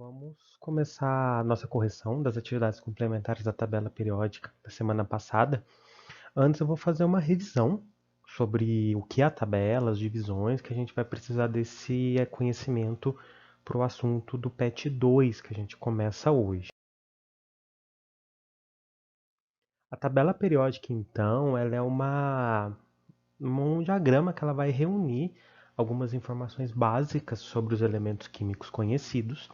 Vamos começar a nossa correção das atividades complementares da tabela periódica da semana passada. Antes eu vou fazer uma revisão sobre o que é a tabela, as divisões, que a gente vai precisar desse conhecimento para o assunto do PET 2, que a gente começa hoje. A tabela periódica, então, ela é um diagrama que ela vai reunir algumas informações básicas sobre os elementos químicos conhecidos.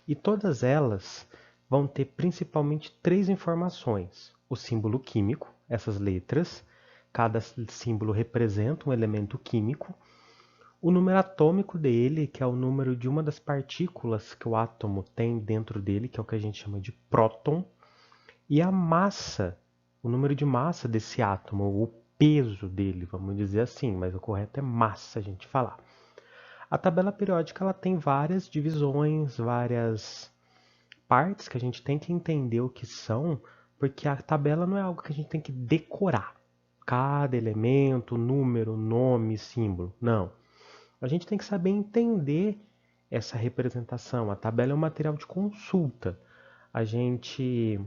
E todas elas vão ter principalmente três informações: o símbolo químico, essas letras, cada símbolo representa um elemento químico, o número atômico dele, que é o número de uma das partículas que o átomo tem dentro dele, que é o que a gente chama de próton, e a massa, o número de massa desse átomo, o peso dele, vamos dizer assim, mas o correto é massa a gente falar. A tabela periódica ela tem várias divisões, várias partes que a gente tem que entender o que são, porque a tabela não é algo que a gente tem que decorar. Cada elemento, número, nome, símbolo. Não. A gente tem que saber entender essa representação. A tabela é um material de consulta. A gente,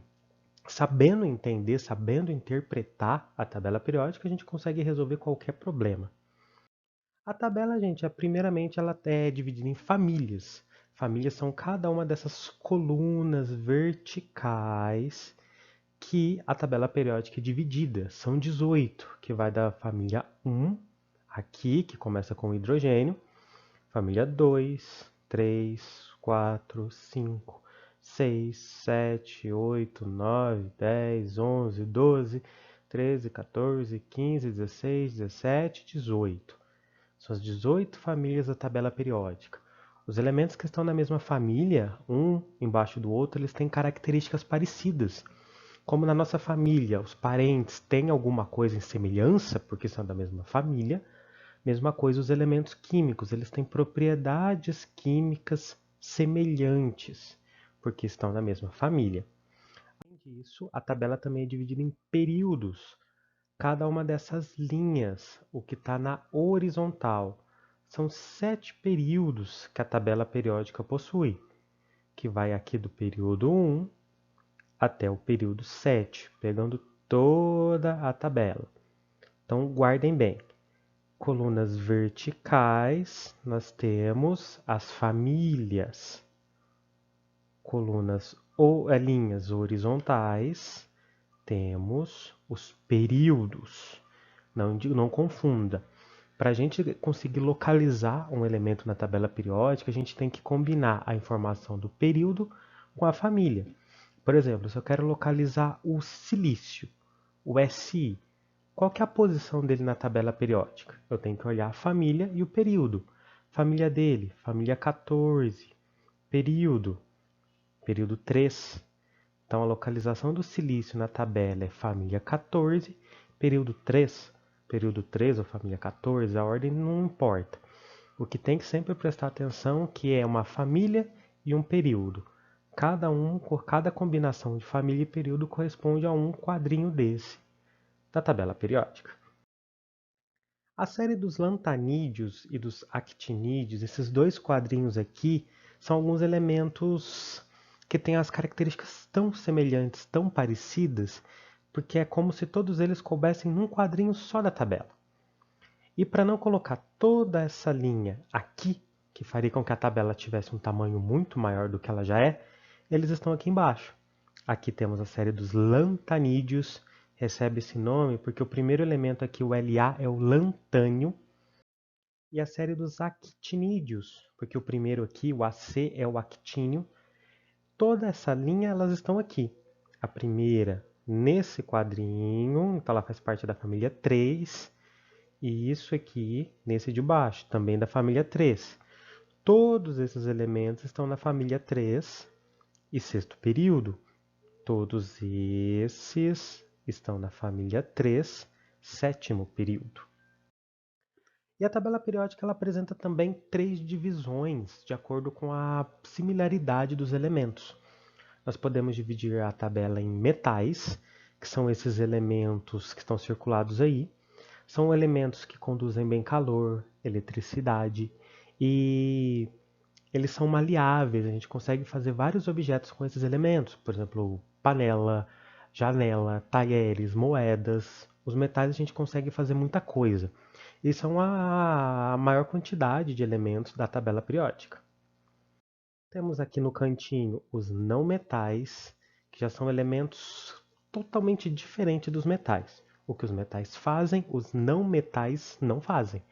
sabendo entender, sabendo interpretar a tabela periódica, a gente consegue resolver qualquer problema. A tabela, gente, primeiramente ela é dividida em famílias. Famílias são cada uma dessas colunas verticais que a tabela periódica é dividida. São 18, que vai da família 1, aqui, que começa com hidrogênio, família 2, 3, 4, 5, 6, 7, 8, 9, 10, 11, 12, 13, 14, 15, 16, 17, 18. São as 18 famílias da tabela periódica. Os elementos que estão na mesma família, um embaixo do outro, eles têm características parecidas. Como na nossa família, os parentes têm alguma coisa em semelhança, porque são da mesma família, mesma coisa os elementos químicos, eles têm propriedades químicas semelhantes, porque estão na mesma família. Além disso, a tabela também é dividida em períodos. Cada uma dessas linhas, o que está na horizontal, são 7 períodos que a tabela periódica possui, que vai aqui do período 1 até o período 7, pegando toda a tabela. Então, guardem bem. Colunas verticais, nós temos as famílias. Colunas ou linhas horizontais, temos os períodos. Não confunda. Para a gente conseguir localizar um elemento na tabela periódica, a gente tem que combinar a informação do período com a família. Por exemplo, se eu quero localizar o silício, o Si, qual que é a posição dele na tabela periódica? Eu tenho que olhar a família e o período. Família dele, família 14, período, período 3. Então, a localização do silício na tabela é família 14, período 3. Período 3 ou família 14, a ordem não importa. O que tem que sempre prestar atenção é que é uma família e um período. Cada combinação de família e período corresponde a um quadrinho desse da tabela periódica. A série dos lantanídeos e dos actinídeos, esses dois quadrinhos aqui, são alguns elementos que têm as características tão semelhantes, tão parecidas, porque é como se todos eles coubessem num quadrinho só da tabela. E para não colocar toda essa linha aqui, que faria com que a tabela tivesse um tamanho muito maior do que ela já é, eles estão aqui embaixo. Aqui temos a série dos lantanídeos, recebe esse nome porque o primeiro elemento aqui, o La, é o lantânio, e a série dos actinídeos, porque o primeiro aqui, o Ac, é o actínio. Toda essa linha, elas estão aqui. A primeira nesse quadrinho, então ela faz parte da família 3, e isso aqui nesse de baixo, também da família 3. Todos esses elementos estão na família 3 e sexto período. Todos esses estão na família 3, sétimo período. E a tabela periódica ela apresenta também três divisões, de acordo com a similaridade dos elementos. Nós podemos dividir a tabela em metais, que são esses elementos que estão circulados aí. São elementos que conduzem bem calor, eletricidade, e eles são maleáveis, a gente consegue fazer vários objetos com esses elementos, por exemplo, panela, janela, talheres, moedas. Os metais a gente consegue fazer muita coisa. E são a maior quantidade de elementos da tabela periódica. Temos aqui no cantinho os não metais, que já são elementos totalmente diferentes dos metais. O que os metais fazem, os não metais não fazem.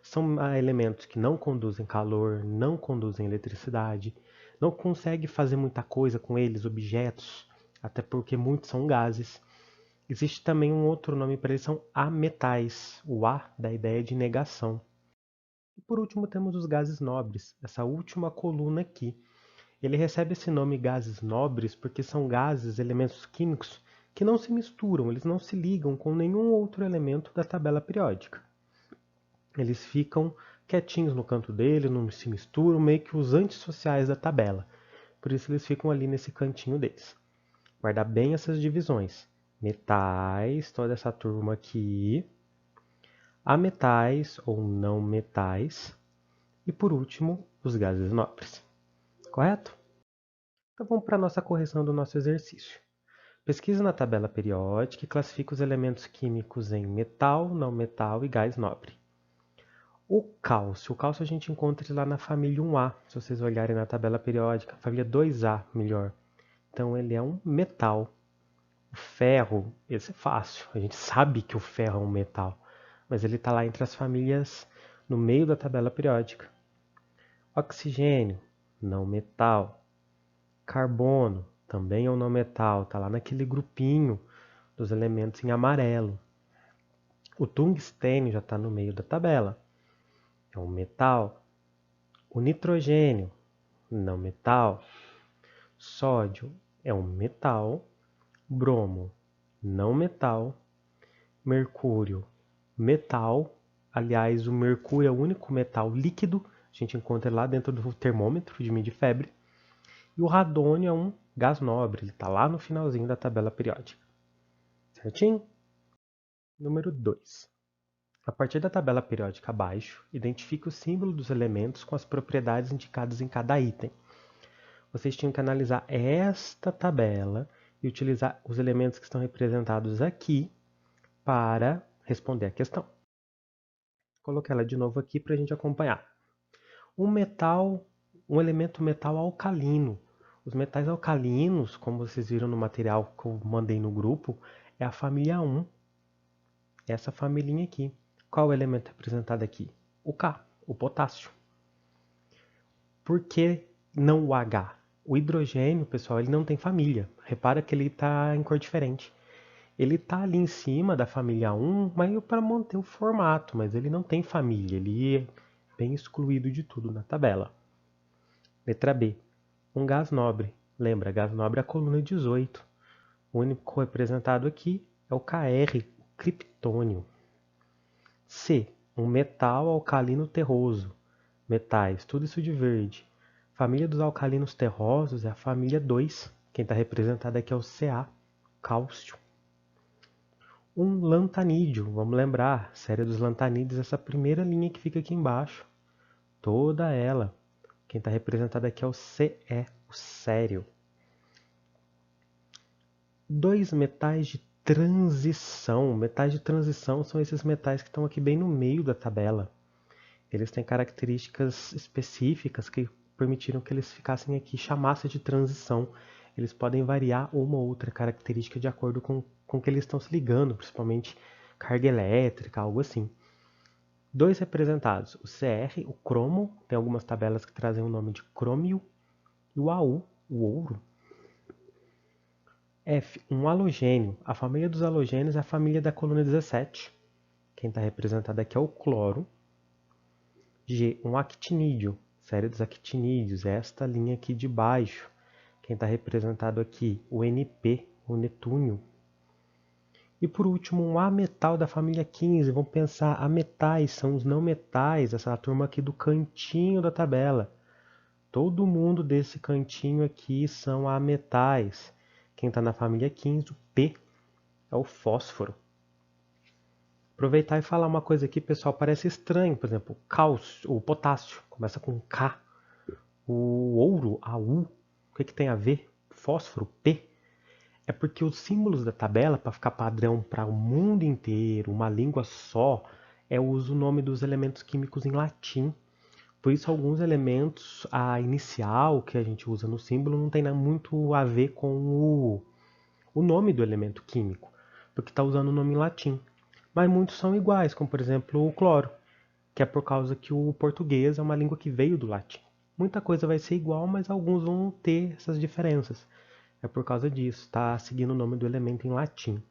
São elementos que não conduzem calor, não conduzem eletricidade, não consegue fazer muita coisa com eles, objetos, até porque muitos são gases. Existe também um outro nome para eles, são ametais, o A da ideia de negação. E por último temos os gases nobres, essa última coluna aqui. Ele recebe esse nome gases nobres porque são gases, elementos químicos, que não se misturam, eles não se ligam com nenhum outro elemento da tabela periódica. Eles ficam quietinhos no canto dele, não se misturam, meio que os antissociais da tabela. Por isso eles ficam ali nesse cantinho deles. Guardar bem essas divisões. Metais, toda essa turma aqui. Ametais ou não metais. E por último, os gases nobres. Correto? Então vamos para a nossa correção do nosso exercício. Pesquisa na tabela periódica e classifica os elementos químicos em metal, não metal e gás nobre. O cálcio a gente encontra ele lá na família 1A, se vocês olharem na tabela periódica, família 2A melhor. Então ele é um metal. O ferro, esse é fácil, a gente sabe que o ferro é um metal, mas ele está lá entre as famílias no meio da tabela periódica. Oxigênio, não metal. Carbono, também é um não metal, está lá naquele grupinho dos elementos em amarelo. O tungstênio já está no meio da tabela, é um metal. O nitrogênio, não metal. Sódio é um metal. Bromo, não metal. Mercúrio, metal. Aliás, o mercúrio é o único metal líquido, a gente encontra lá dentro do termômetro de medir febre. E o radônio é um gás nobre, ele está lá no finalzinho da tabela periódica. Certinho? Número 2. A partir da tabela periódica abaixo, identifique o símbolo dos elementos com as propriedades indicadas em cada item. Vocês tinham que analisar esta tabela e utilizar os elementos que estão representados aqui para responder a questão. Vou colocar ela de novo aqui para a gente acompanhar. Um elemento metal alcalino. Os metais alcalinos, como vocês viram no material que eu mandei no grupo, é a família 1. Essa família aqui. Qual é o elemento representado aqui? O K, o potássio. Por que não o H? O hidrogênio, pessoal, ele não tem família. Repara que ele está em cor diferente. Ele está ali em cima da família 1, mas para manter o formato, mas ele não tem família, ele é bem excluído de tudo na tabela. Letra B. Um gás nobre. Lembra, gás nobre é a coluna 18. O único representado aqui é o Kr, o criptônio. C. Um metal alcalino terroso. Metais, tudo isso de verde. Família dos alcalinos terrosos é a família 2. Quem está representado aqui é o Ca, cálcio. Um lantanídeo, vamos lembrar, série dos lantanídeos, essa primeira linha que fica aqui embaixo. Toda ela. Quem está representado aqui é o Ce, o sério. Dois metais de transição. Metais de transição são esses metais que estão aqui bem no meio da tabela. Eles têm características específicas que permitiram que eles ficassem aqui, chamassem de transição. Eles podem variar uma ou outra característica de acordo com que eles estão se ligando, principalmente carga elétrica, algo assim. Dois representados, o Cr, o cromo, tem algumas tabelas que trazem o nome de crômio, e o Au, o ouro. F, um halogênio. A família dos halogênios é a família da coluna 17. Quem está representado aqui é o cloro. G, um actinídeo. Série dos actinídeos, é esta linha aqui de baixo. Quem está representado aqui, o Np, o netúnio. E por último, um ametal da família 15. Vamos pensar, ametais são os não metais, essa turma aqui do cantinho da tabela. Todo mundo desse cantinho aqui são ametais. Quem está na família 15, o P, é o fósforo. Aproveitar e falar uma coisa aqui, pessoal, parece estranho. Por exemplo, o cálcio, o potássio, começa com K. O ouro, AU, o que tem a ver? Fósforo, P. É porque os símbolos da tabela, para ficar padrão para o mundo inteiro, uma língua só, usa o nome dos elementos químicos em latim. Por isso, alguns elementos, a inicial que a gente usa no símbolo não tem muito a ver com o nome do elemento químico, porque está usando o nome em latim. Mas muitos são iguais, como por exemplo o cloro, que é por causa que o português é uma língua que veio do latim. Muita coisa vai ser igual, mas alguns vão ter essas diferenças. É por causa disso, está seguindo o nome do elemento em latim.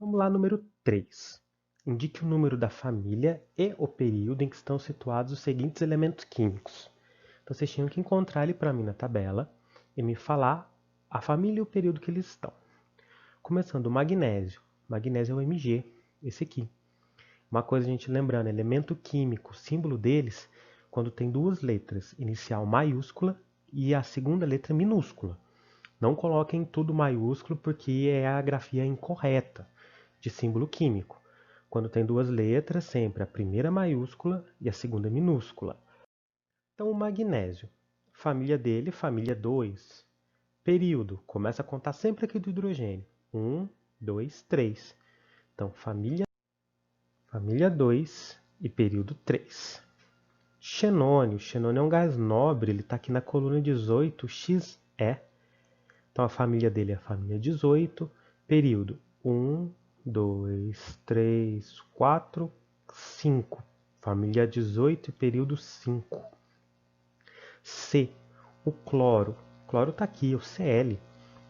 Vamos lá, número 3. Indique o número da família e o período em que estão situados os seguintes elementos químicos. Então vocês tinham que encontrar ele para mim na tabela e me falar a família e o período que eles estão. Começando o magnésio. Magnésio é o Mg, esse aqui. Uma coisa a gente lembrando, elemento químico, símbolo deles, quando tem duas letras, inicial maiúscula e a segunda letra minúscula. Não coloquem tudo maiúsculo porque é a grafia incorreta de símbolo químico. Quando tem duas letras, sempre a primeira maiúscula e a segunda minúscula. Então o magnésio, família dele, família 2. Período, começa a contar sempre aqui do hidrogênio. 1, 2, 3. Então família 2 e período 3. Xenônio, xenônio é um gás nobre, ele está aqui na coluna 18xe. Então a família dele é a família 18, período 1, 2, 3, 4, 5. Família 18 e período 5. C, o cloro. O cloro está aqui, o Cl.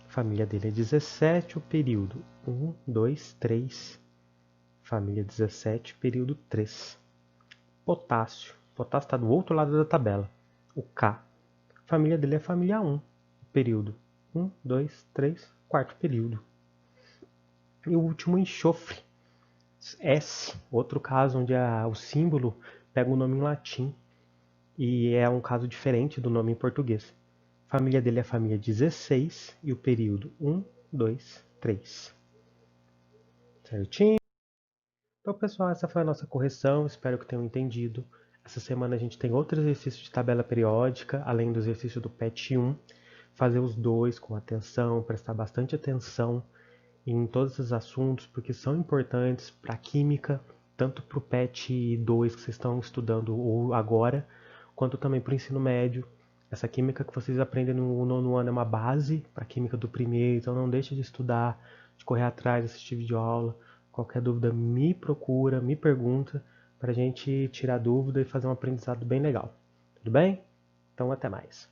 A família dele é 17, o período 1, 2, 3. Família 17, período 3. Potássio. Potássio está do outro lado da tabela. O K. A família dele é a família 1. Período 1, 2, 3, quarto período. E o último, enxofre. S. Outro caso onde o símbolo pega o nome em latim. E é um caso diferente do nome em português. A família dele é a família 16 e o período 1, 2, 3. Certinho? Então, pessoal, essa foi a nossa correção. Espero que tenham entendido. Essa semana a gente tem outro exercício de tabela periódica, além do exercício do PET 1. Fazer os dois com atenção, prestar bastante atenção em todos esses assuntos, porque são importantes para a química, tanto para o PET 2 que vocês estão estudando agora, quanto também para o ensino médio. Essa química que vocês aprendem no nono ano é uma base para a química do primeiro, então não deixe de estudar, de correr atrás, assistir videoaula. Qualquer dúvida, me procura, me pergunta, para a gente tirar dúvida e fazer um aprendizado bem legal. Tudo bem? Então, até mais.